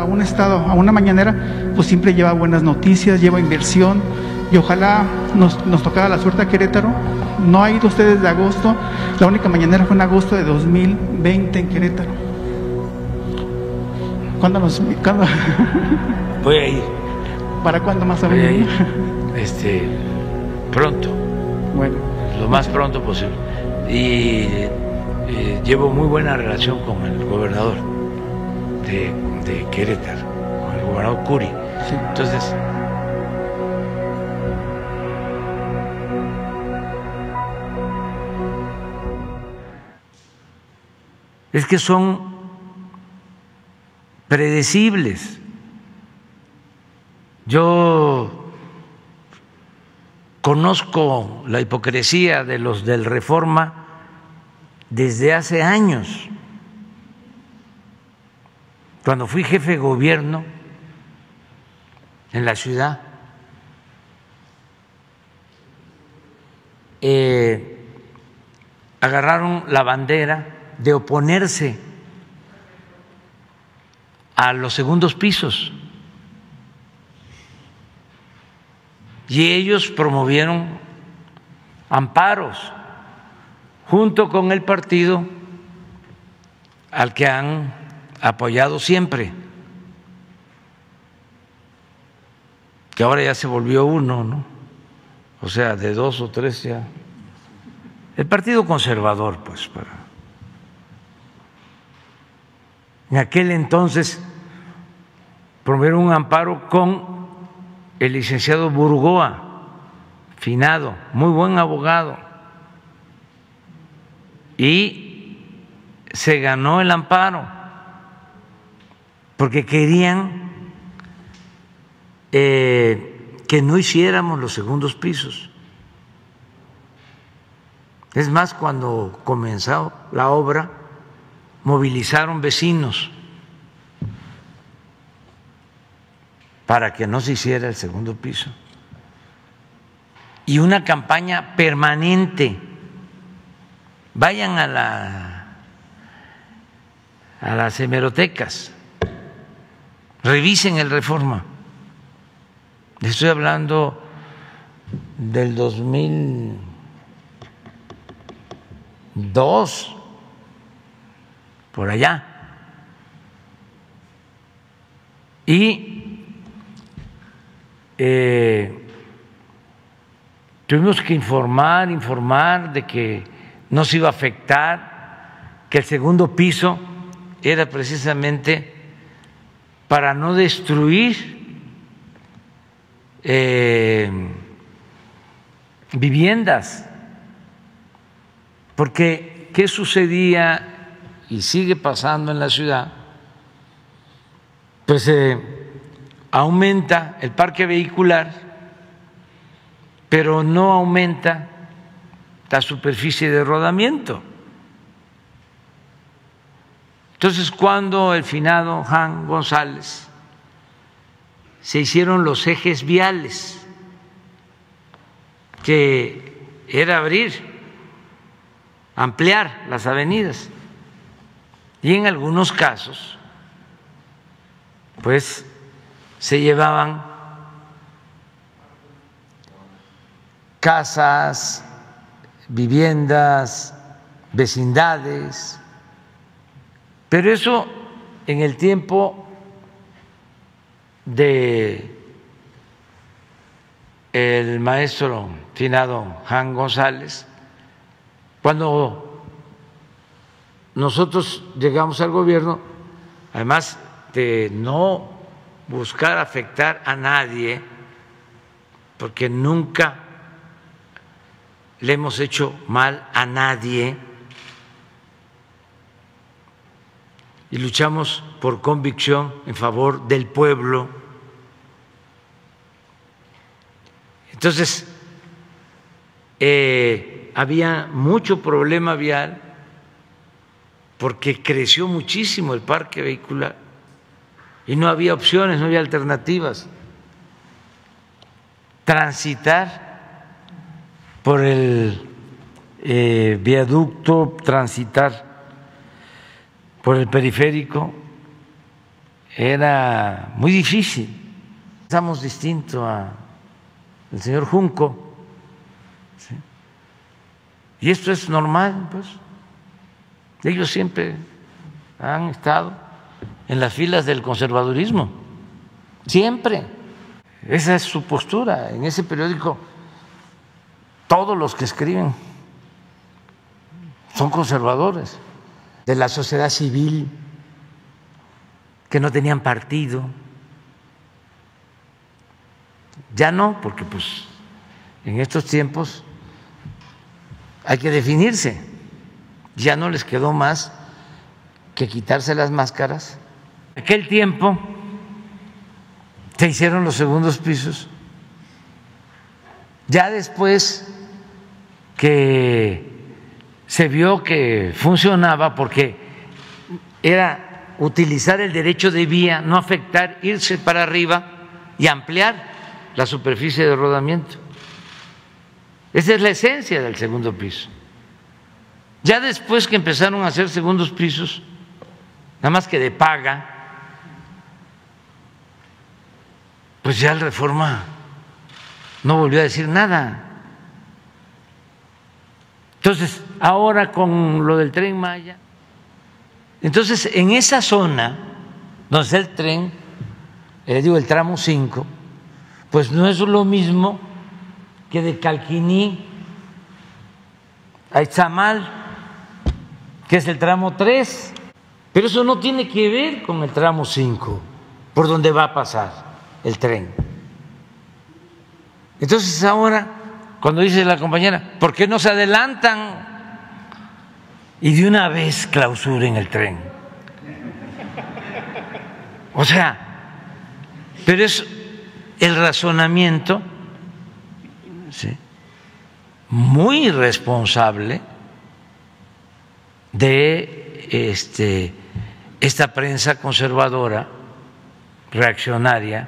un estado, a una mañanera, pues siempre lleva buenas noticias, lleva inversión, y ojalá nos tocara la suerte a Querétaro. No ha ido usted desde agosto, la única mañanera fue en agosto de 2020 en Querétaro. ¿Cuándo? Voy a ir. ¿Para cuándo más o Voy a menos? ir, pronto. Bueno. Lo más pronto posible. Y llevo muy buena relación con el gobernador de Querétaro, con el gobernador Curi. Sí. Entonces, es que son predecibles. Yo conozco la hipocresía de los del Reforma desde hace años. Cuando fui jefe de gobierno en la ciudad, agarraron la bandera de oponerse a los segundos pisos y ellos promovieron amparos junto con el partido al que han apoyado siempre, que ahora ya se volvió uno, ¿no? O sea, de dos o tres ya. El Partido Conservador, pues, en aquel entonces promovieron un amparo con el licenciado Burgoa, finado, muy buen abogado, y se ganó el amparo porque querían que no hiciéramos los segundos pisos. Es más, cuando comenzó la obra, movilizaron vecinos para que no se hiciera el segundo piso. Y una campaña permanente. Vayan a las hemerotecas, revisen el Reforma. Estoy hablando del 2002, por allá. Y tuvimos que informar de que no se iba a afectar, que el segundo piso era precisamente para no destruir viviendas, porque ¿qué sucedía y sigue pasando en la ciudad? Pues aumenta el parque vehicular, pero no aumenta la superficie de rodamiento. Entonces, cuando el finado Jan González se hicieron los ejes viales, que era ampliar las avenidas, y en algunos casos pues se llevaban casas, viviendas, vecindades, pero eso en el tiempo de el maestro finado Jan González, cuando nosotros llegamos al gobierno, además de no buscar afectar a nadie, porque nunca le hemos hecho mal a nadie y luchamos por convicción en favor del pueblo. Entonces, había mucho problema vial porque creció muchísimo el parque vehicular y no había opciones, no había alternativas. Transitar por el viaducto, transitar por el periférico, era muy difícil. Pensamos distinto al señor Junco, ¿sí? Y esto es normal, pues. Ellos siempre han estado en las filas del conservadurismo, siempre. Esa es su postura. En ese periódico todos los que escriben son conservadores, de la sociedad civil, que no tenían partido. Ya no, porque pues en estos tiempos hay que definirse. Ya no les quedó más que quitarse las máscaras. En aquel tiempo se hicieron los segundos pisos. Ya después que se vio que funcionaba, porque era utilizar el derecho de vía, no afectar, irse para arriba y ampliar la superficie de rodamiento. Esa es la esencia del segundo piso. Ya después que empezaron a hacer segundos pisos, nada más que de paga, pues ya el Reforma no volvió a decir nada. Entonces, ahora con lo del Tren Maya, entonces en esa zona donde está el tren, el tramo 5, pues no es lo mismo que de Calquiní a Izamal, que es el tramo 3, pero eso no tiene que ver con el tramo 5, por donde va a pasar el tren. Entonces ahora, cuando dice la compañera, ¿por qué no se adelantan y de una vez clausuren el tren? O sea, pero es el razonamiento, ¿sí?, muy irresponsable de esta prensa conservadora, reaccionaria.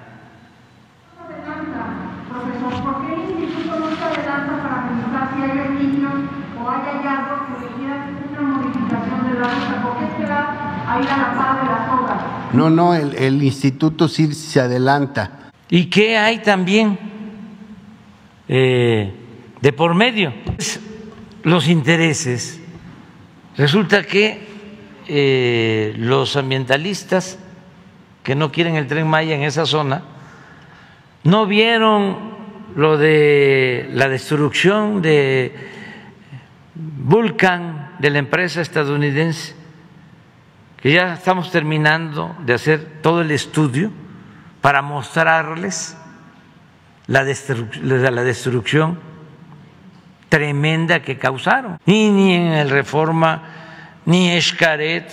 Profesor, ¿por qué el instituto no se adelanta para revisar si hay vestigios o hay hallazgos que requieran una modificación de la ruta? ¿Por qué espera a ir a la par de las obras? No, el instituto sí se adelanta. ¿Y qué hay también de por medio? Los intereses. Resulta que los ambientalistas que no quieren el Tren Maya en esa zona no vieron lo de la destrucción de Vulcan, de la empresa estadounidense, que ya estamos terminando de hacer todo el estudio para mostrarles la destrucción tremenda que causaron. Ni en el Reforma, ni Xcaret,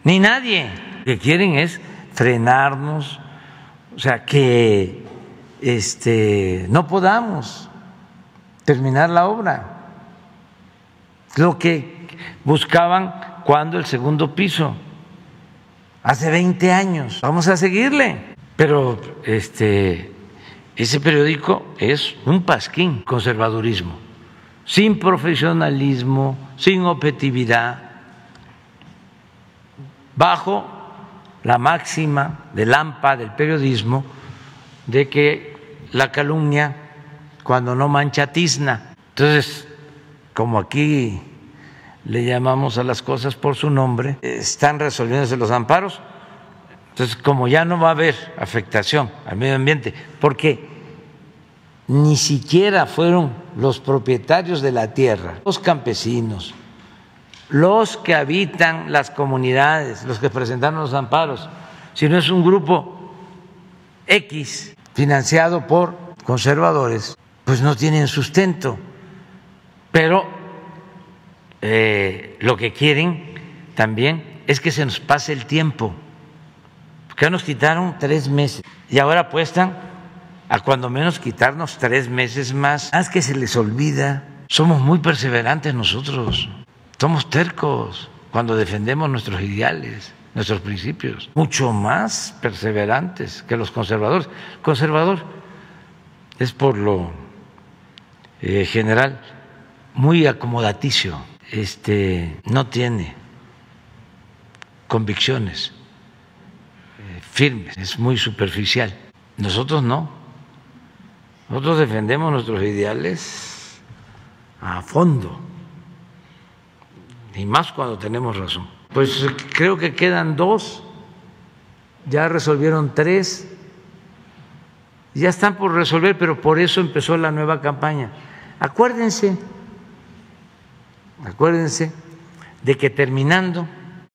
ni nadie. Lo que quieren es frenarnos, o sea, que no podamos terminar la obra. Lo que buscaban cuando el segundo piso, hace 20 años. Vamos a seguirle. Pero ese periódico es un pasquín, conservadurismo, sin profesionalismo, sin objetividad, bajo la máxima del AMPA, del periodismo, de que la calumnia cuando no mancha tizna. Entonces, como aquí le llamamos a las cosas por su nombre, están resolviéndose los amparos. Entonces, como ya no va a haber afectación al medio ambiente, porque ni siquiera fueron los propietarios de la tierra, los campesinos, los que habitan las comunidades, los que presentaron los amparos, sino es un grupo X financiado por conservadores, pues no tienen sustento. Pero lo que quieren también es que se nos pase el tiempo, porque nos quitaron 3 meses y ahora apuestan a cuando menos quitarnos 3 meses más. Es que se les olvida, somos muy perseverantes nosotros, somos tercos cuando defendemos nuestros ideales, nuestros principios, mucho más perseverantes que los conservadores. El conservador es por lo general muy acomodaticio, no tiene convicciones, firmes, es muy superficial. Nosotros no. Nosotros defendemos nuestros ideales a fondo, y más cuando tenemos razón. Pues creo que quedan 2, ya resolvieron 3, ya están por resolver, pero por eso empezó la nueva campaña. Acuérdense de que terminando